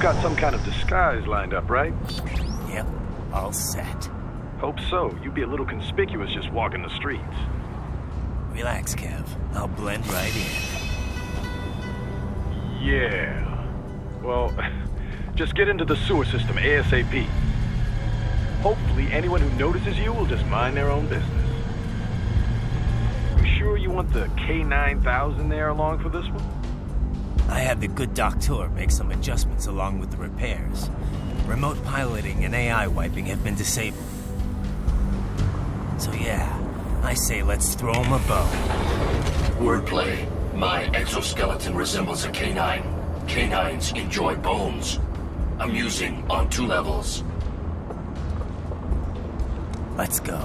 got some kind of disguise lined up, right? Yep, all set. Hope so. You'd be a little conspicuous just walking the streets. Relax, Kev. I'll blend right in. Yeah. Well, just get into the sewer system ASAP. Hopefully anyone who notices you will just mind their own business. You sure you want the K9000 there along for this one? I had the good doctor make some adjustments along with the repairs. Remote piloting and AI wiping have been disabled. So yeah, I say let's throw him a bone. Wordplay. My exoskeleton resembles a canine. Canines enjoy bones. Amusing on 2 levels. Let's go.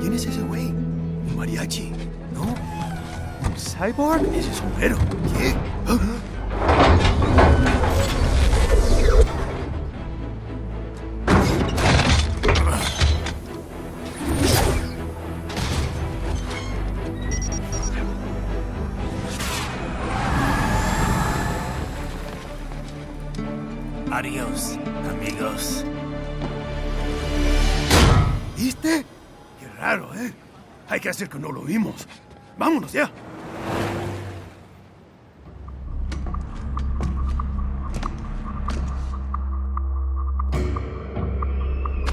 ¿Quién es ese güey? ¿Un mariachi? ¿No? ¿Un cyborg? Ese sombrero. ¿Qué? Adiós, amigos. ¿Viste? Qué raro, ¿eh? Hay que hacer que no lo vimos. Vámonos ya.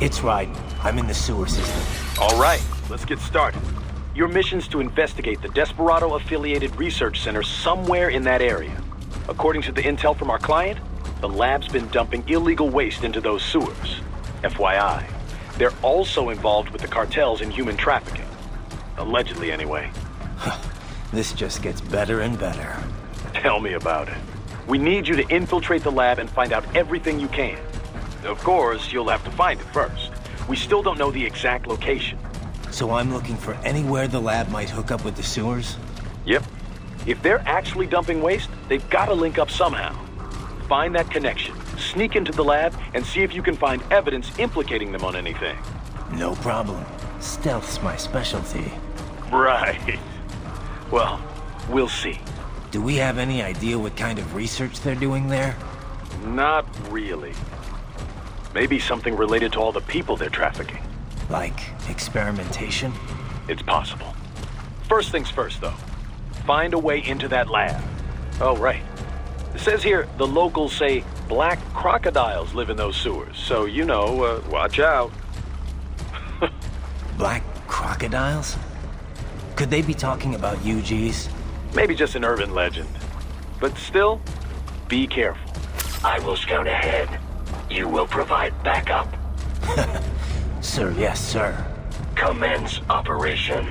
It's right. I'm in the sewer system. All right, let's get started. Your mission's to investigate the Desperado-affiliated research center somewhere in that area. According to the intel from our client, the lab's been dumping illegal waste into those sewers. FYI, they're also involved with the cartels in human trafficking. Allegedly, anyway. This just gets better and better. Tell me about it. We need you to infiltrate the lab and find out everything you can. Of course, you'll have to find it first. We still don't know the exact location. So I'm looking for anywhere the lab might hook up with the sewers? Yep. If they're actually dumping waste, they've got to link up somehow. Find that connection, sneak into the lab, and see if you can find evidence implicating them on anything. No problem. Stealth's my specialty. Right. Well, we'll see. Do we have any idea what kind of research they're doing there? Not really. Maybe something related to all the people they're trafficking. Like experimentation? It's possible. First things first, though. Find a way into that lab. Oh, right. It says here the locals say black crocodiles live in those sewers, so you know, watch out. Black crocodiles? Could they be talking about UGs? Maybe just an urban legend. But still, be careful. I will scout ahead. You will provide backup. Sir, yes, sir. Commence operation.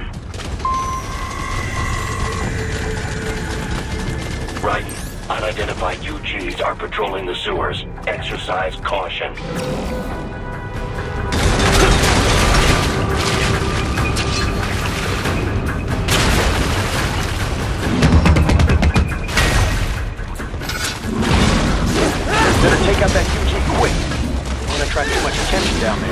Right. Unidentified UGs are patrolling the sewers. Exercise caution. Better take out that UG quick. Don't want to attract too much attention down there.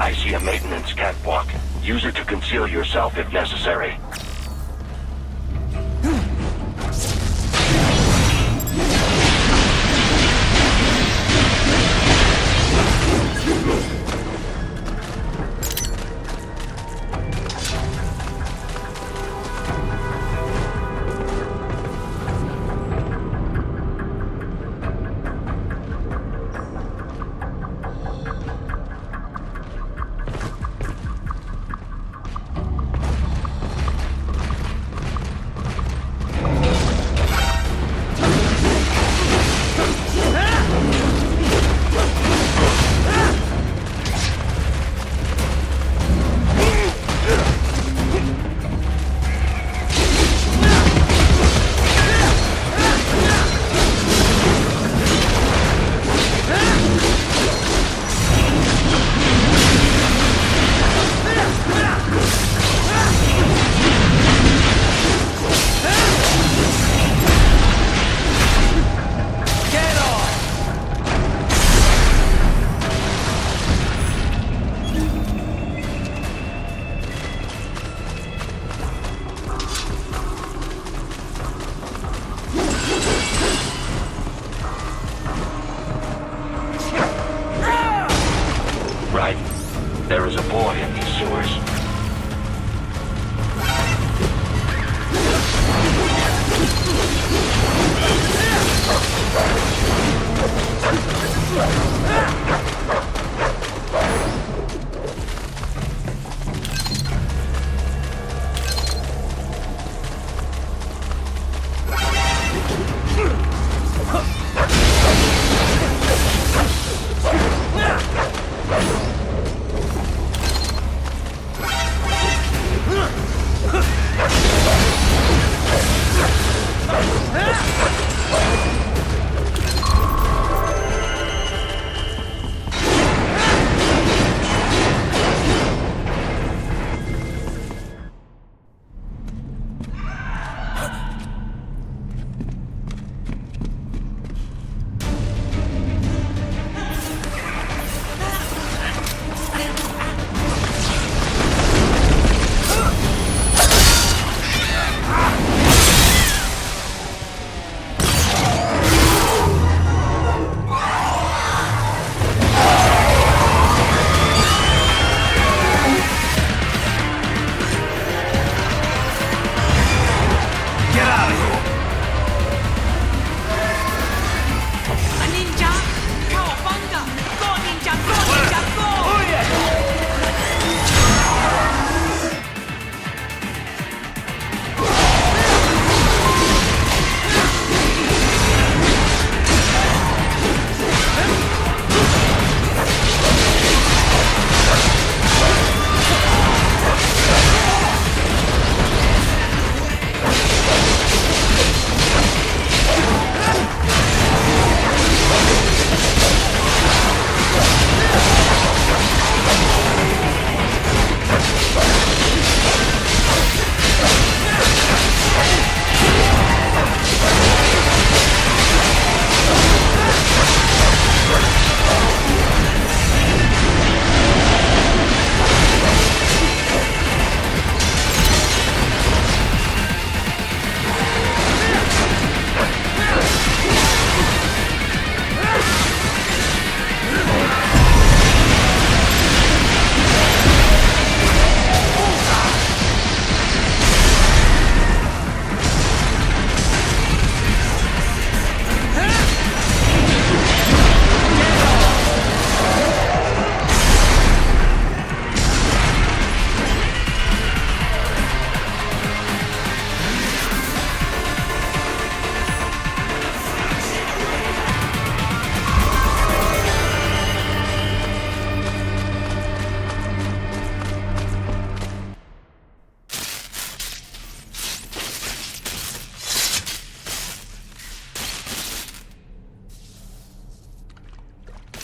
I see a maintenance catwalk. Use it to conceal yourself if necessary. Right. There is a boy in these sewers.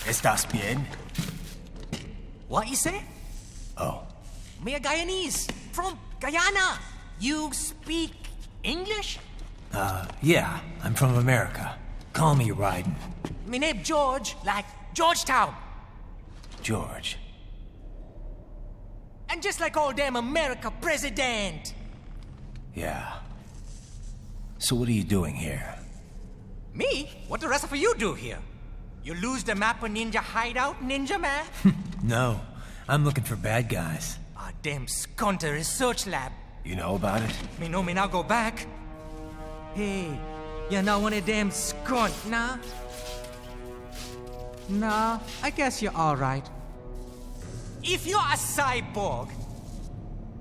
¿Estás bien? What you say? Oh. Me a Guyanese from Guyana. You speak English? Yeah, I'm from America. Call me Ryden. Me name George, like Georgetown. George. And just like all damn America president. Yeah. So what are you doing here? Me? What the rest of you do here? You lose the map of Ninja Hideout, Ninja Man? No, I'm looking for bad guys. Ah, damn Skunter research lab. You know about it? Me know me now go back. Hey, you're not one of them skunt, nah? Nah, I guess you're alright. If you're a cyborg,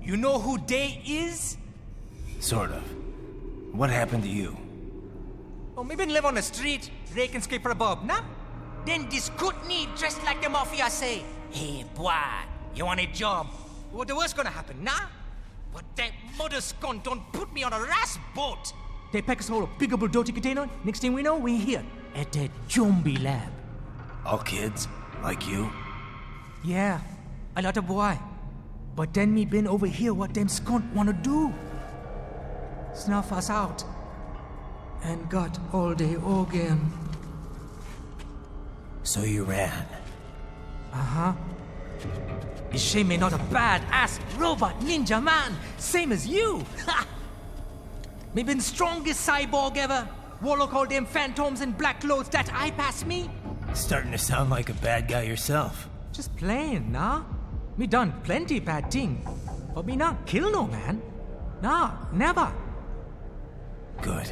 you know who they is? Sort of. What happened to you? Oh, maybe live on the street, rake and scrape for a bob, nah? Then this good need dressed like the mafia say, hey boy, you want a job? What the worst gonna happen, nah? But that mother skunt don't put me on a ras boat. They pack us all a big old dirty container. Next thing we know, we're here at that zombie lab. All kids? Like you? Yeah, a lot of boy. But then me been over here what them skunt wanna do. Snuff us out. And got all the organ. So you ran? Uh-huh. Is she me not a bad-ass robot ninja man, same as you? Ha! Me been strongest cyborg ever. Warlock all them phantoms in black clothes that eye pass me. Starting to sound like a bad guy yourself. Just plain, nah? Me done plenty bad thing. But me not kill no man. Nah, never. Good.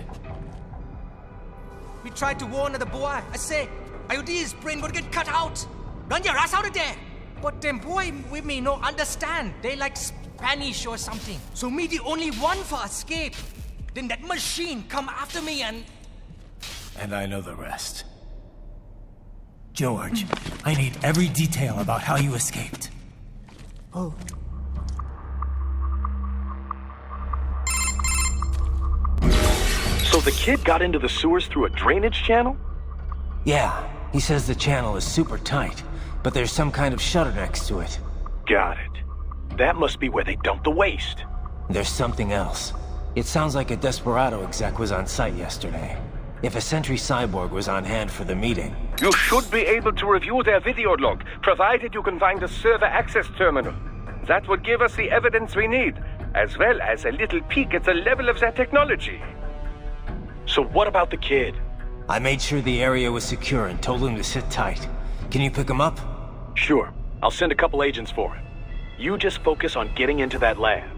We tried to warn the boy. I say, IOD's brain gonna get cut out. Run your ass out of there. But them boy with me no understand. They like Spanish or something. So me the only one for escape. Then that machine come after me and... And I know the rest. George, I need every detail about how you escaped. Oh. So the kid got into the sewers through a drainage channel? Yeah, he says the channel is super tight, but there's some kind of shutter next to it. Got it. That must be where they dumped the waste. There's something else. It sounds like a Desperado exec was on site yesterday. If a Sentry Cyborg was on hand for the meeting... You should be able to review their video log, provided you can find a server access terminal. That would give us the evidence we need, as well as a little peek at the level of their technology. So what about the kid? I made sure the area was secure and told him to sit tight. Can you pick him up? Sure. I'll send a couple agents for him. You just focus on getting into that lab.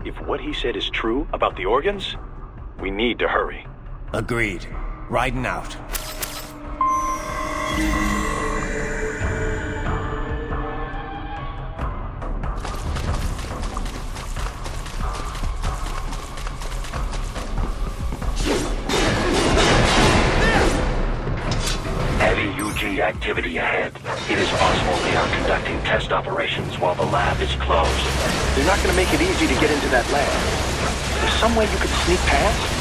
If what he said is true about the organs, we need to hurry. Agreed. Riding out. Heavy UG activity ahead. It is possible they are conducting test operations while the lab is closed. They're not going to make it easy to get into that lab. There's some way you could sneak past?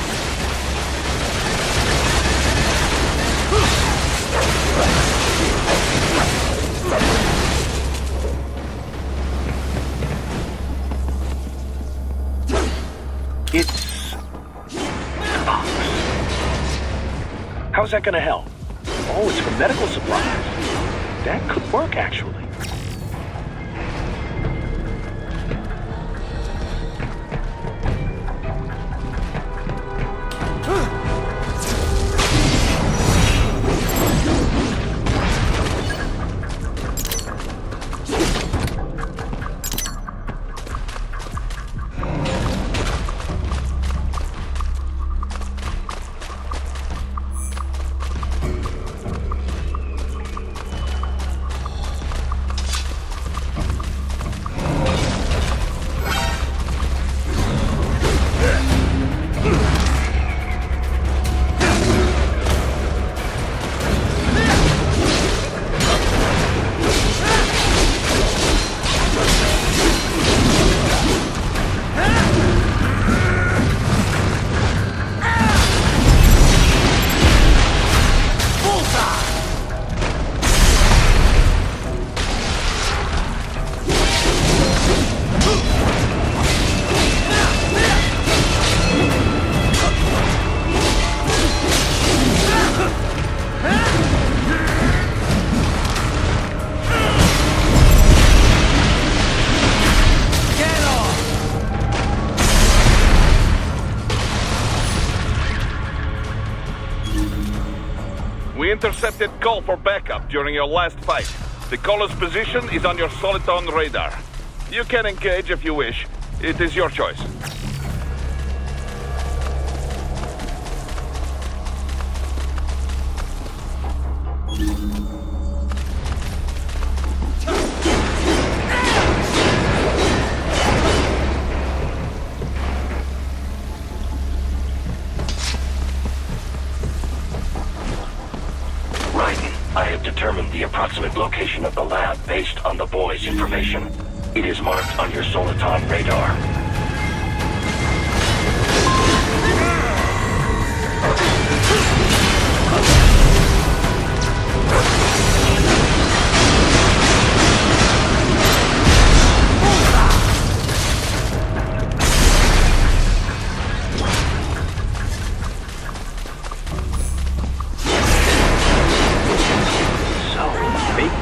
It's... How's that gonna help? Oh, it's for medical supplies. That could work, actually. intercepted call for backup during your last fight. The caller's position is on your Soliton radar. You can engage if you wish. It is your choice. I have determined the approximate location of the lab based on the boy's information. It is marked on your Soliton radar.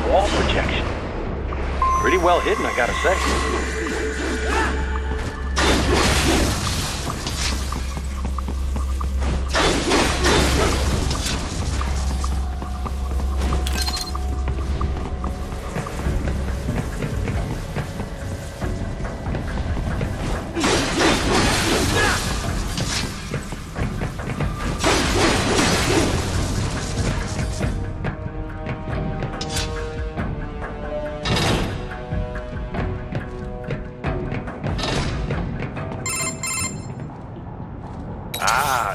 Wall projection. Pretty well hidden, I gotta say.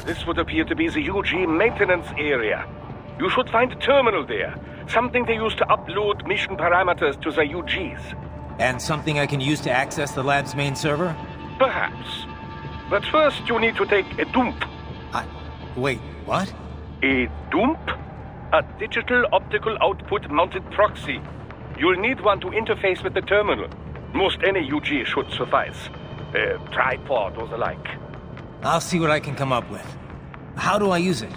This would appear to be the UG maintenance area. You should find a terminal there. Something they use to upload mission parameters to the UGs. And something I can use to access the lab's main server? Perhaps. But first you need to take a dump. Wait, what? A dump? A digital optical output mounted proxy. You'll need one to interface with the terminal. Most any UG should suffice. A tripod or the like. I'll see what I can come up with. How do I use it?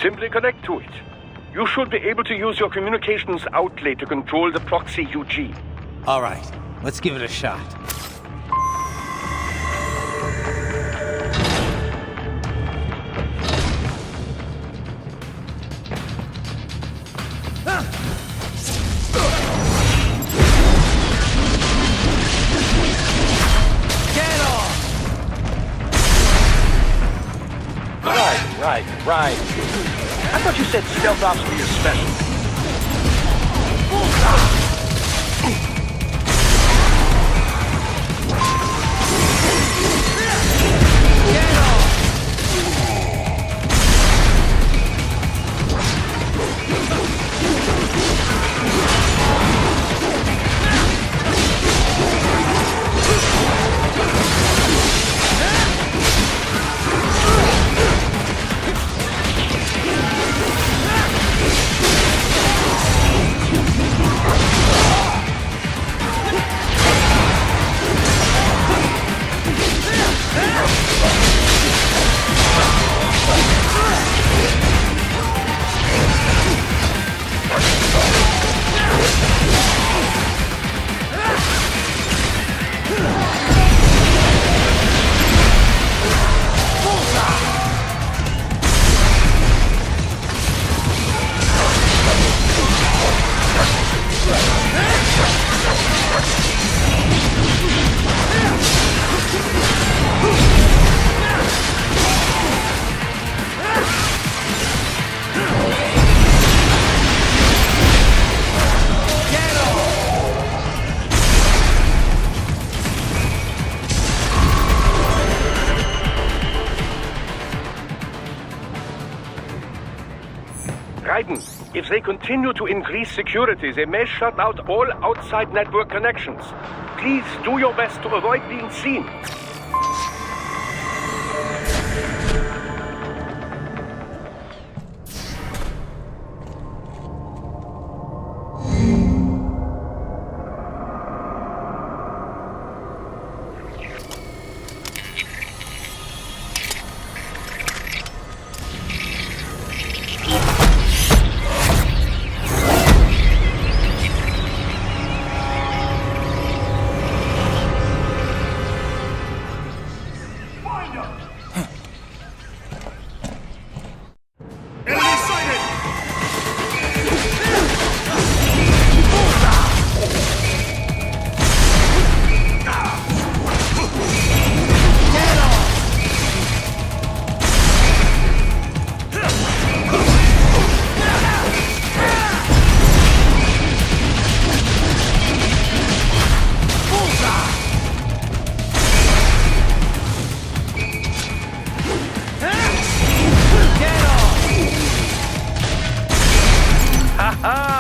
Simply connect to it. You should be able to use your communications outlet to control the proxy UG. All right, let's give it a shot. Right. I thought you said stealth ops were your specialty. If they continue to increase security, they may shut out all outside network connections. Please do your best to avoid being seen.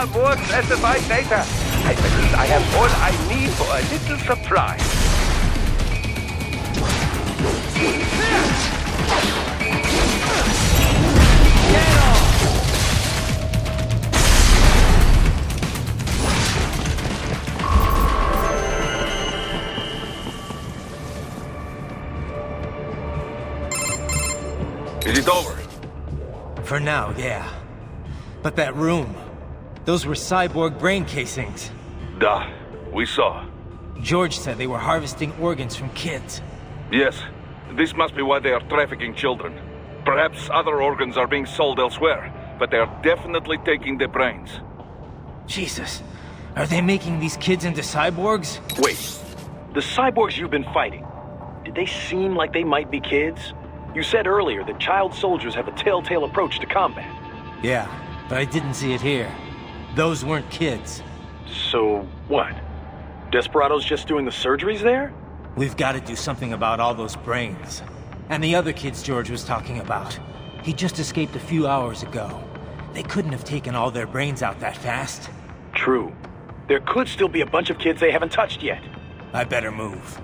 more classified data. I believe I have all I need for a little surprise. Is it over? For now, yeah. But that room, those were cyborg brain casings. Duh, we saw. George said they were harvesting organs from kids. Yes, this must be why they are trafficking children. Perhaps other organs are being sold elsewhere, but they are definitely taking their brains. Jesus, are they making these kids into cyborgs? Wait, the cyborgs you've been fighting, did they seem like they might be kids? You said earlier that child soldiers have a telltale approach to combat. Yeah, but I didn't see it here. Those weren't kids. So, what? Desperado's just doing the surgeries there? We've got to do something about all those brains. And the other kids George was talking about. He just escaped a few hours ago. They couldn't have taken all their brains out that fast. True. There could still be a bunch of kids they haven't touched yet. I better move.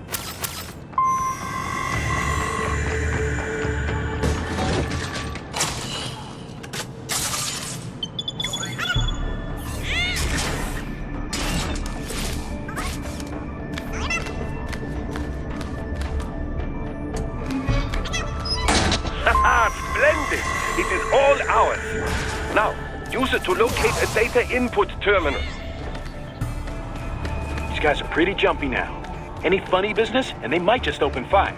Splendid! It is all ours. Now, use it to locate a data input terminal. These guys are pretty jumpy now. Any funny business, and they might just open fire.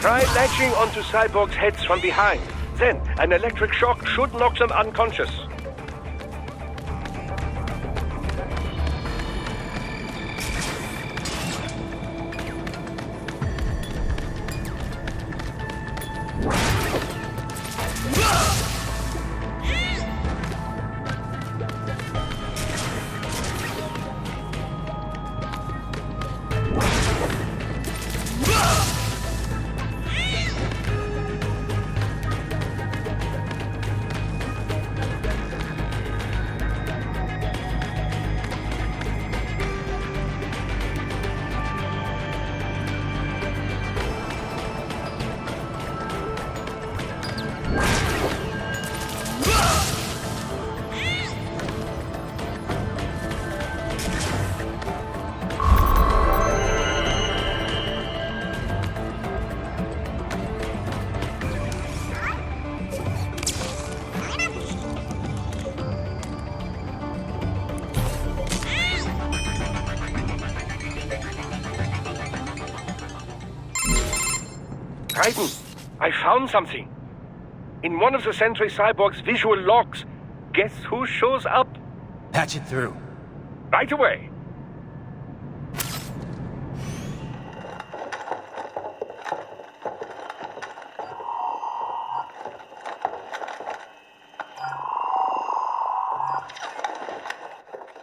Try latching onto cyborgs' heads from behind. Then, an electric shock should knock them unconscious. Raiden, I found something. In one of the Sentry Cyborg's visual logs, guess who shows up? Patch it through. Right away.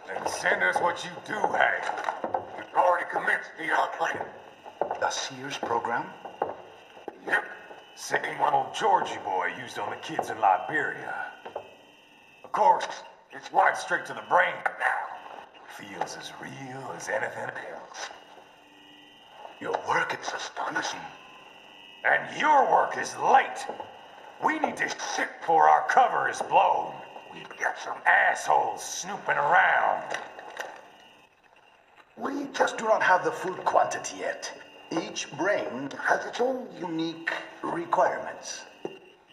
Then send us what you do have. We've already commenced the plan. The Sears program? Yep. Same one old Georgie boy used on the kids in Liberia. Of course, it's right straight to the brain now. Feels as real as anything else. Your work is astonishing. And your work is late. We need this shit before our cover is blown. We've got some assholes snooping around. We just do not have the full quantity yet. Each brain has its own unique requirements.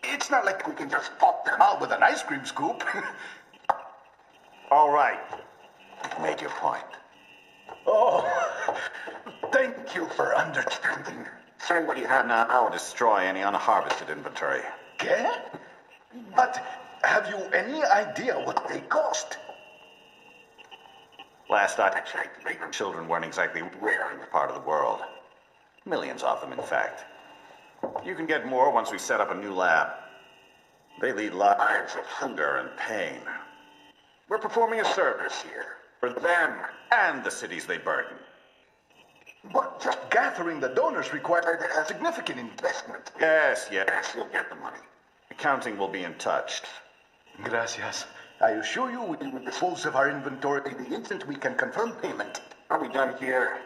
It's not like we can just pop them out with an ice cream scoop. All right. Make your point. Oh, thank you for understanding. Say what you have now. I'll destroy any unharvested inventory. Okay? But have you any idea what they cost? Last I checked, children weren't exactly rare in this part of the world. Millions of them, in fact. You can get more once we set up a new lab. They lead lives of hunger and pain. We're performing a service here for them and the cities they burden. But just gathering the donors required a significant investment. Yes, you'll get the money. Accounting will be in touch. Gracias. I assure you we will dispose of our inventory the instant we can confirm payment. Are we done here?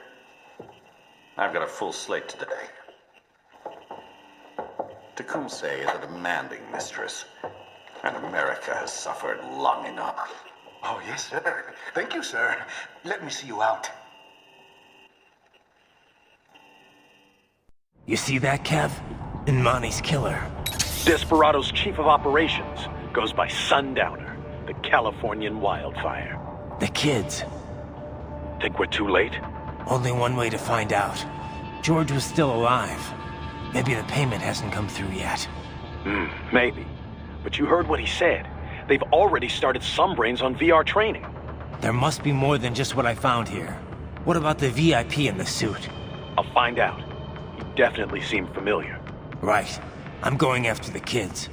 I've got a full slate today. Tecumseh is a demanding mistress, and America has suffered long enough. Oh, yes, sir. Thank you, sir. Let me see you out. You see that, Kev? Inmani's killer. Desperado's chief of operations goes by Sundowner, the Californian wildfire. The kids. Think we're too late? Only one way to find out. George was still alive. Maybe the payment hasn't come through yet. Maybe. But you heard what he said. They've already started some brains on VR training. There must be more than just what I found here. What about the VIP in the suit? I'll find out. He definitely seemed familiar. Right. I'm going after the kids.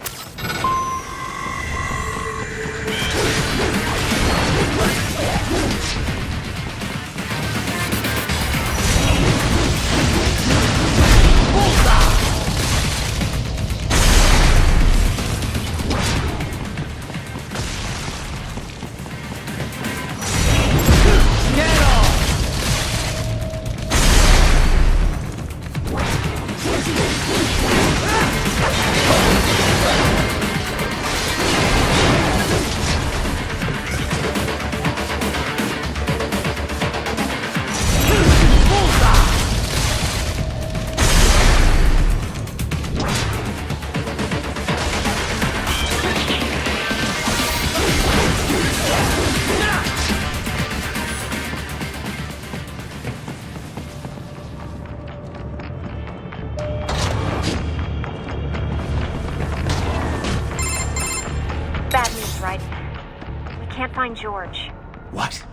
Find George. What?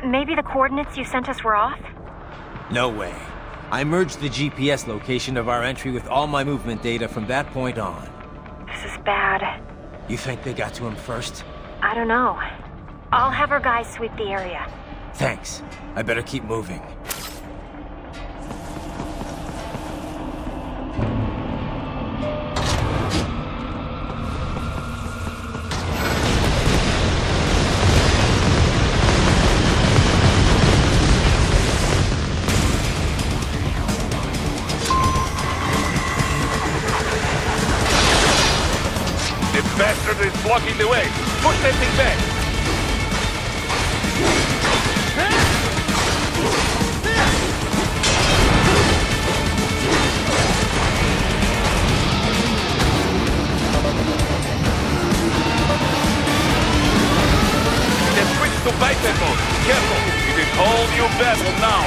Maybe the coordinates you sent us were off? No way. I merged the GPS location of our entry with all my movement data from that point on. This is bad. You think they got to him first? I don't know. I'll have our guys sweep the area. Thanks. I better keep moving. Is blocking the way. Push that thing back. Let's switch to biped mode. Careful. It is all new battle now.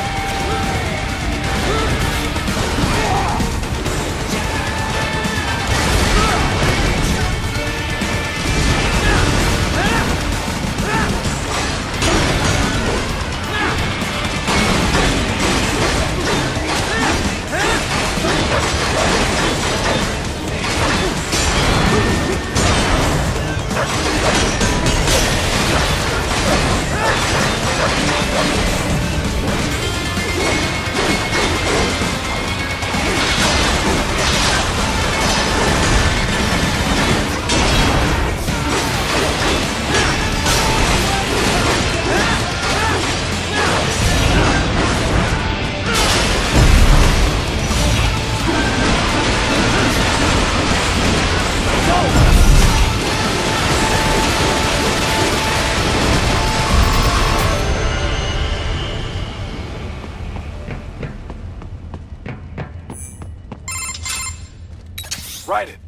Right it.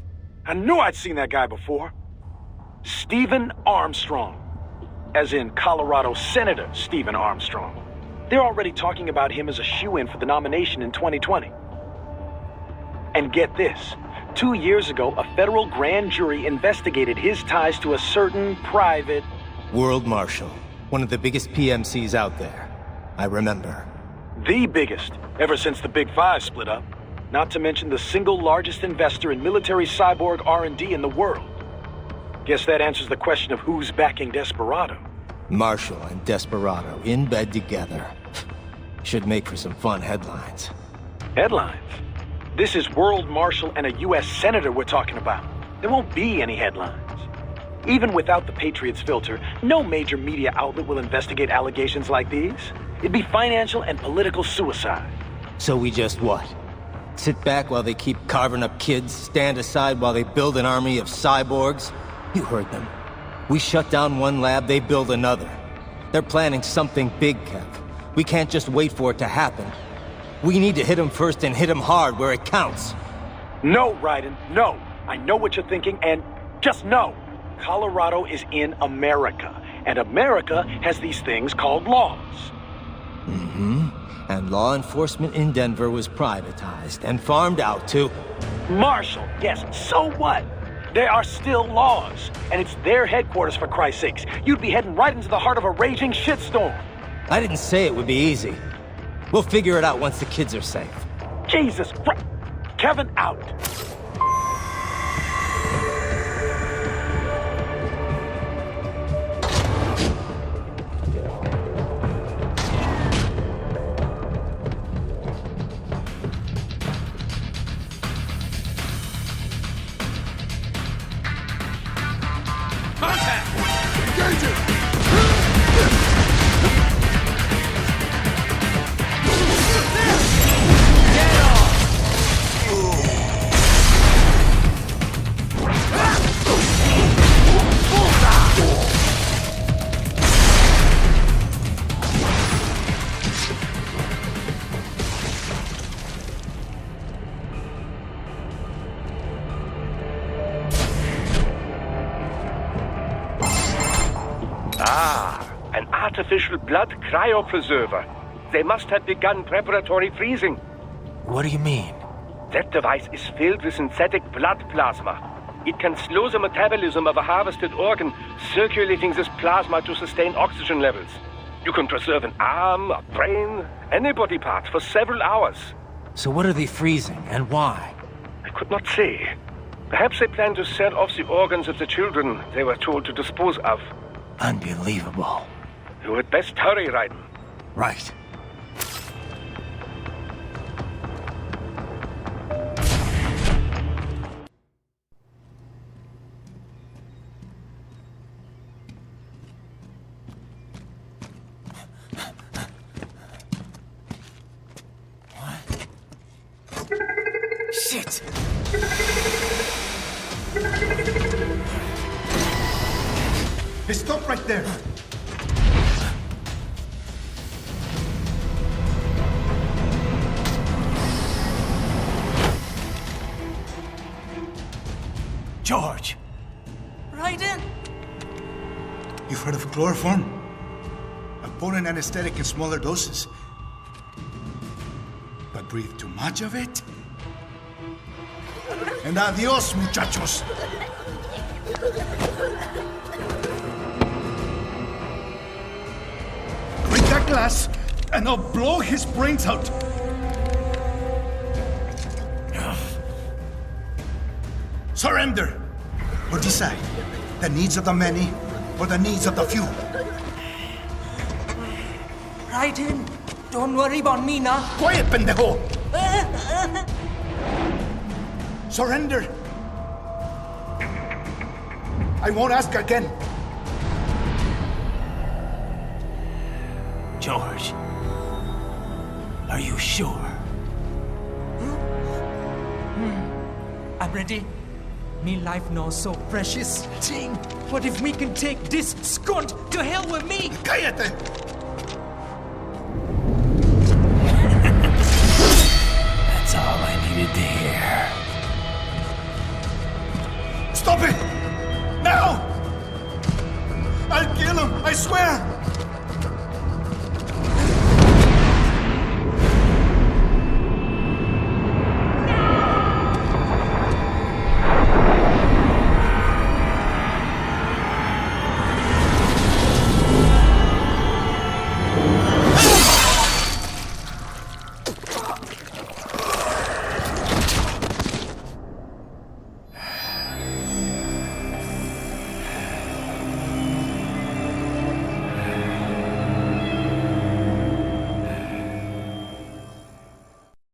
I knew I'd seen that guy before. Stephen Armstrong. As in Colorado Senator Stephen Armstrong. They're already talking about him as a shoo-in for the nomination in 2020. And get this. 2 years ago, a federal grand jury investigated his ties to a certain private... World Marshal. One of the biggest PMCs out there. I remember. The biggest, ever since the Big Five split up. Not to mention the single largest investor in military cyborg R&D in the world. Guess that answers the question of who's backing Desperado. Marshall and Desperado in bed together. Should make for some fun headlines. Headlines? This is World Marshal and a U.S. Senator we're talking about. There won't be any headlines. Even without the Patriots filter, no major media outlet will investigate allegations like these. It'd be financial and political suicide. So we just what? Sit back while they keep carving up kids, stand aside while they build an army of cyborgs? You heard them. We shut down one lab, they build another. They're planning something big, Kev. We can't just wait for it to happen. We need to hit them first and hit them hard where it counts. No, Raiden, no. I know what you're thinking, and just no. Colorado is in America, and America has these things called laws. Mm-hmm. And law enforcement in Denver was privatized and farmed out to... Marshall, yes, so what? There are still laws, and it's their headquarters, for Christ's sakes. You'd be heading right into the heart of a raging shitstorm. I didn't say it would be easy. We'll figure it out once the kids are safe. Jesus Christ. Kevin out. An artificial blood cryopreserver. They must have begun preparatory freezing. What do you mean? That device is filled with synthetic blood plasma. It can slow the metabolism of a harvested organ, circulating this plasma to sustain oxygen levels. You can preserve an arm, a brain, any body part for several hours. So what are they freezing, and why? I could not say. Perhaps they plan to sell off the organs of the children they were told to dispose of. Unbelievable. You had best hurry, Raiden. Right. Shit! Hey, stop right there! George! Raiden! You've heard of chloroform? A potent anesthetic in smaller doses. But breathe too much of it? And adios, muchachos! Break that glass, and I'll blow his brains out! Surrender! Or decide, the needs of the many, or the needs of the few. Raiden, don't worry about me now. Quiet, pendejo! Surrender! I won't ask again. George, are you sure? I'm ready. Me life now so precious. Ting, what if we can take this skunt to hell with me? Cállate! That's all I needed to hear. Stop it! Now! I'll kill him, I swear!